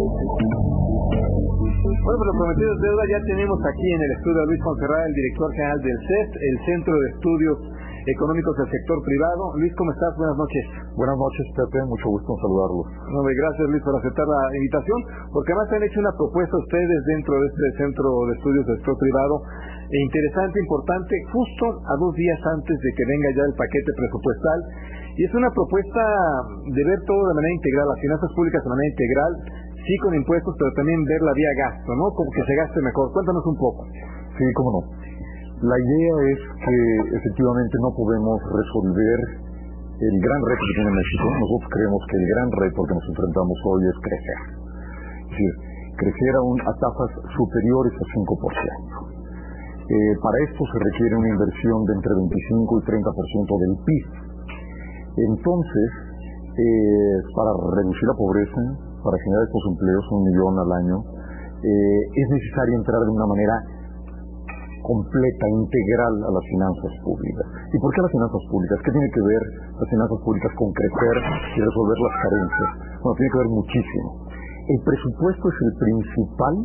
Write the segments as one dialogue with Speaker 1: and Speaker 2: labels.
Speaker 1: Bueno, pero prometidos deuda, ya tenemos aquí en el estudio a Luis Fonserrada, el director general del CEP, el Centro de Estudios Económicos del Sector Privado. Luis, ¿cómo estás? Buenas noches.
Speaker 2: Buenas noches, Pepe, mucho gusto en saludarlos.
Speaker 1: Gracias, Luis, por aceptar la invitación, porque además han hecho una propuesta ustedes dentro de este Centro de Estudios del Sector Privado, interesante, importante, justo a 2 días antes de que venga ya el paquete presupuestal, y es una propuesta de ver todo de manera integral, las finanzas públicas de manera integral, sí con impuestos, pero también ver la vía gasto, ¿no? Como que se gaste mejor. Cuéntanos un poco.
Speaker 2: Sí, cómo no. La idea es que efectivamente no podemos resolver el gran reto que tiene México. Nosotros creemos que el gran reto al que nos enfrentamos hoy es crecer. Es decir, crecer a tasas superiores al 5%. Para esto se requiere una inversión de entre 25 y 30% del PIB. Entonces, para reducir la pobreza, para generar estos empleos, 1 millón al año, es necesario entrar de una manera completa, integral a las finanzas públicas. ¿Y por qué las finanzas públicas? ¿Qué tiene que ver las finanzas públicas con crecer y resolver las carencias? Bueno, tiene que ver muchísimo. El presupuesto es el principal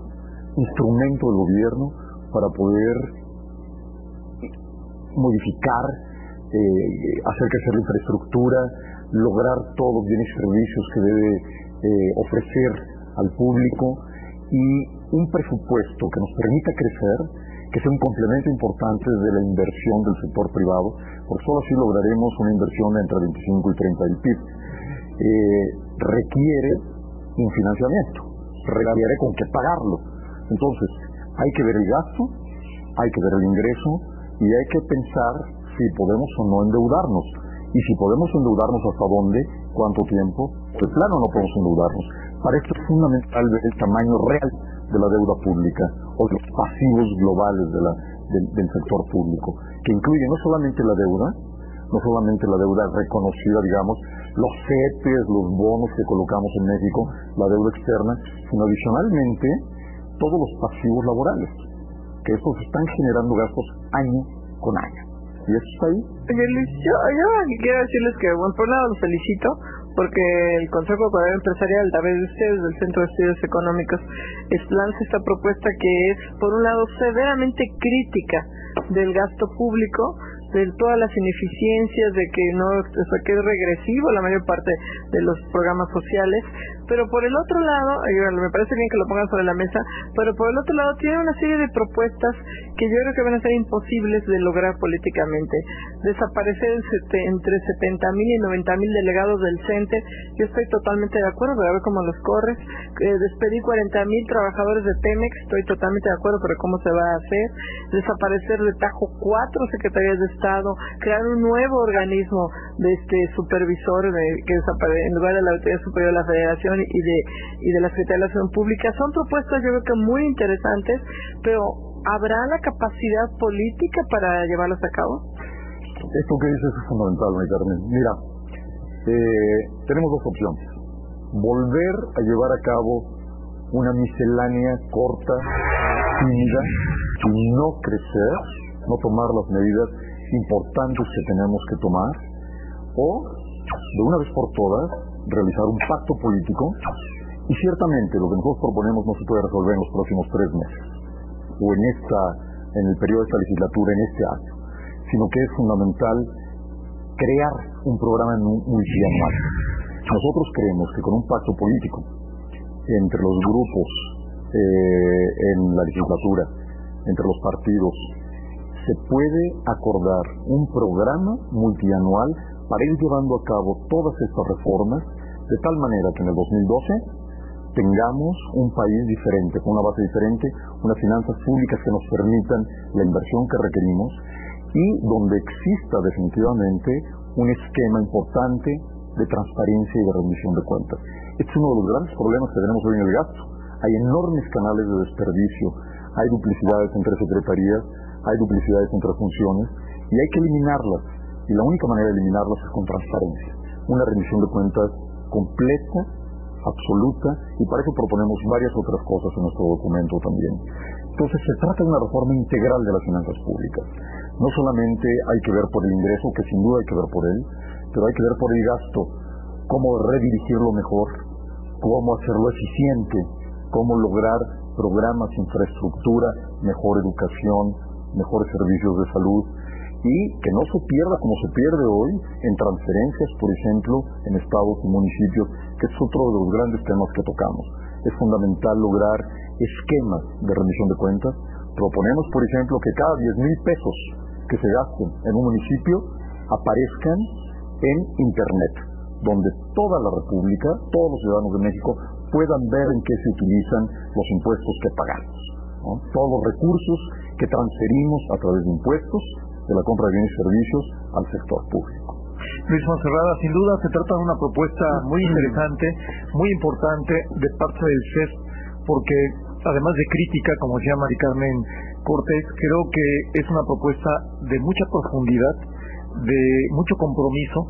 Speaker 2: instrumento del gobierno para poder modificar, hacer crecer la infraestructura, lograr todos los bienes y servicios que debe ofrecer al público, y un presupuesto que nos permita crecer, que sea un complemento importante de la inversión del sector privado, porque solo así lograremos una inversión de entre 25 y 30 del PIB. Requiere un financiamiento, requiere con qué pagarlo. Entonces, hay que ver el gasto, hay que ver el ingreso, y hay que pensar si podemos o no endeudarnos. Y si podemos endeudarnos, ¿hasta dónde? ¿Cuánto tiempo? De plano no podemos endeudarnos. Para esto es fundamental ver el tamaño real de la deuda pública o los pasivos globales del sector público, que incluye no solamente la deuda reconocida, digamos, los CETES, los bonos que colocamos en México, la deuda externa, sino adicionalmente todos los pasivos laborales, que estos están generando gastos año con año. ¿Y eso está ahí?
Speaker 3: Oye, Luis, yo aquí quiero decirles que, bueno, por un lado los felicito, porque el Consejo Económico Empresarial, a través de ustedes, del Centro de Estudios Económicos, lanza esta propuesta que es, por un lado, severamente crítica del gasto público, de todas las ineficiencias, de que que es regresivo la mayor parte de los programas sociales, pero por el otro lado, me parece bien que lo pongan sobre la mesa, pero por el otro lado tiene una serie de propuestas que yo creo que van a ser imposibles de lograr políticamente. Desaparecer entre 70,000 y 90,000 delegados del CENTE, yo estoy totalmente de acuerdo, pero a ver cómo los corres. Despedir 40,000 trabajadores de Pemex, estoy totalmente de acuerdo, pero cómo se va a hacer. Desaparecer de tajo 4 secretarías de Estado, crear un nuevo organismo de supervisor que en lugar de la Autoridad Superior de la Federación y de la Secretaría de la Salud Pública. Son propuestas yo creo que muy interesantes, pero ¿habrá la capacidad política para llevarlas a cabo?
Speaker 2: Esto que dices es fundamental, María Carmen. Mira, tenemos 2 opciones. Volver a llevar a cabo una miscelánea corta, tímida, y no crecer, no tomar las medidas importantes que tenemos que tomar, o de una vez por todas realizar un pacto político. Y ciertamente lo que nosotros proponemos no se puede resolver en los próximos 3 meses o en el periodo de esta legislatura, en este año, sino que es fundamental crear un programa multianual. Nosotros creemos que con un pacto político entre los grupos en la legislatura, entre los partidos, se puede acordar un programa multianual para ir llevando a cabo todas estas reformas, de tal manera que en el 2012 tengamos un país diferente, con una base diferente, unas finanzas públicas que nos permitan la inversión que requerimos, y donde exista definitivamente un esquema importante de transparencia y de rendición de cuentas. Este es uno de los grandes problemas que tenemos hoy en el gasto. Hay enormes canales de desperdicio, hay duplicidades entre secretarías, hay duplicidades entre funciones, y hay que eliminarlas. Y la única manera de eliminarlas es con transparencia, una rendición de cuentas completa, absoluta, y para eso proponemos varias otras cosas en nuestro documento también. Entonces se trata de una reforma integral de las finanzas públicas. No solamente hay que ver por el ingreso, que sin duda hay que ver por él, pero hay que ver por el gasto, cómo redirigirlo mejor, cómo hacerlo eficiente, cómo lograr programas, infraestructura, mejor educación, mejores servicios de salud, y que no se pierda como se pierde hoy en transferencias, por ejemplo, en estados y municipios, que es otro de los grandes temas que tocamos. Es fundamental lograr esquemas de rendición de cuentas. Proponemos, por ejemplo, que cada 10,000 pesos que se gasten en un municipio aparezcan en Internet, donde toda la República, todos los ciudadanos de México, puedan ver en qué se utilizan los impuestos que pagamos, ¿no? Todos los recursos que transferimos a través de impuestos, de la compra de bienes y servicios, al sector público.
Speaker 4: Luis Monserrada, sin duda se trata de una propuesta muy interesante, muy importante de parte del CES, porque además de crítica, como decía Mari Carmen Cortés, creo que es una propuesta de mucha profundidad, de mucho compromiso,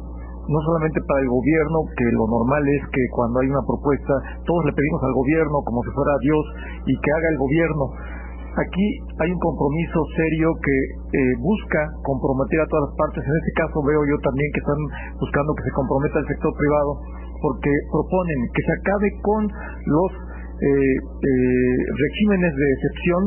Speaker 4: no solamente para el gobierno, que lo normal es que cuando hay una propuesta todos le pedimos al gobierno como si fuera Dios y que haga el gobierno. Aquí hay un compromiso serio que busca comprometer a todas las partes. En este caso veo yo también que están buscando que se comprometa el sector privado, porque proponen que se acabe con los regímenes de excepción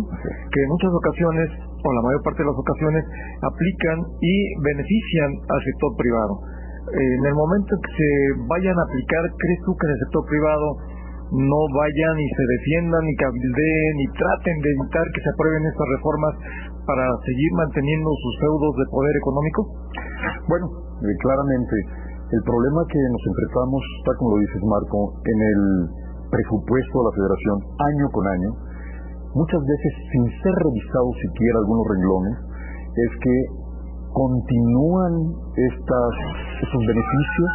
Speaker 4: que en muchas ocasiones, o la mayor parte de las ocasiones, aplican y benefician al sector privado. En el momento en que se vayan a aplicar, ¿crees tú que en el sector privado no vayan y se defiendan y cabildeen y traten de evitar que se aprueben estas reformas para seguir manteniendo sus feudos de poder económico?
Speaker 2: Bueno, claramente el problema que nos enfrentamos, tal como lo dices, Marco, en el presupuesto de la Federación año con año, muchas veces sin ser revisados siquiera algunos renglones, es que continúan estos beneficios,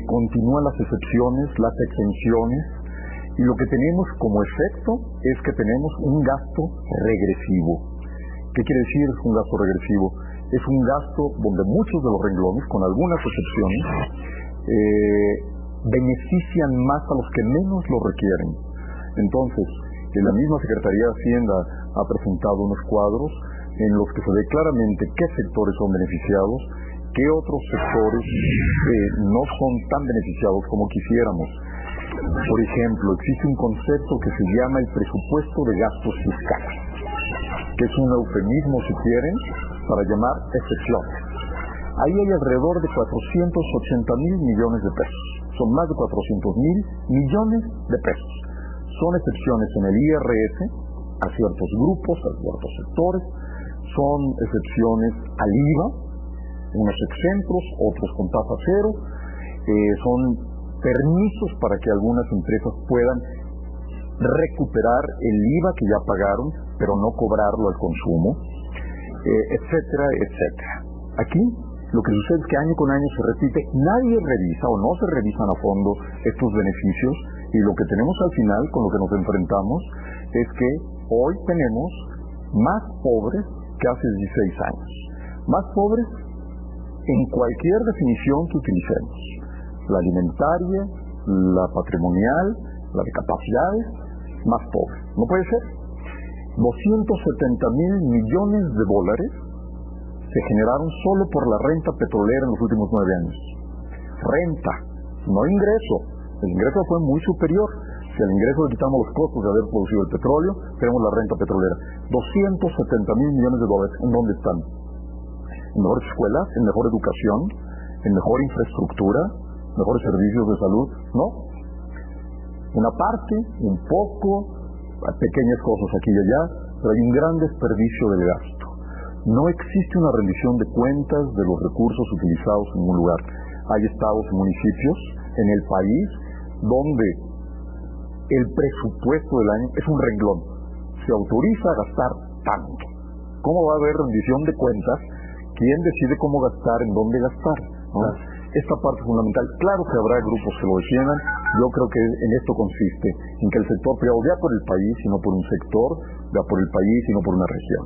Speaker 2: continúan las excepciones, las exenciones, y lo que tenemos como efecto es que tenemos un gasto regresivo. ¿Qué quiere decir un gasto regresivo? Es un gasto donde muchos de los renglones, con algunas excepciones, benefician más a los que menos lo requieren. Entonces, la misma Secretaría de Hacienda ha presentado unos cuadros en los que se ve claramente qué sectores son beneficiados, qué otros sectores no son tan beneficiados como quisiéramos. Por ejemplo, existe un concepto que se llama el presupuesto de gastos fiscales, que es un eufemismo, si quieren, para llamar excepciones. Ahí hay alrededor de 480,000 millones de pesos. Son más de 400,000 millones de pesos. Son excepciones en el IRS a ciertos grupos, a ciertos sectores. Son excepciones al IVA, unos exentos, otros con tasa cero. Son permisos para que algunas empresas puedan recuperar el IVA que ya pagaron, pero no cobrarlo al consumo, etcétera, etcétera. Aquí lo que sucede es que año con año se repite, nadie revisa o no se revisan a fondo estos beneficios, y lo que tenemos al final, con lo que nos enfrentamos, es que hoy tenemos más pobres que hace 16 años. Más pobres en cualquier definición que utilicemos. La alimentaria, la patrimonial, la de capacidades, más pobres. ¿No puede ser? 270,000 millones de dólares se generaron solo por la renta petrolera en los últimos 9 años. Renta, no ingreso. El ingreso fue muy superior. Si al ingreso le quitamos los costos de haber producido el petróleo, tenemos la renta petrolera. 270,000 millones de dólares. ¿En dónde están? En mejores escuelas, en mejor educación, en mejor infraestructura, mejores servicios de salud. No. Una parte, un poco, pequeñas cosas aquí y allá, pero hay un gran desperdicio del gasto. No existe una rendición de cuentas de los recursos utilizados en un lugar. Hay estados y municipios en el país donde el presupuesto del año es un renglón. Se autoriza a gastar tanto. ¿Cómo va a haber rendición de cuentas? ¿Quién decide cómo gastar, en dónde gastar? ¿No? Esta parte es fundamental. Claro que habrá grupos que lo defiendan. Yo creo que en esto consiste, en que el sector privado vea por el país y no por un sector, vea por el país y no por una región.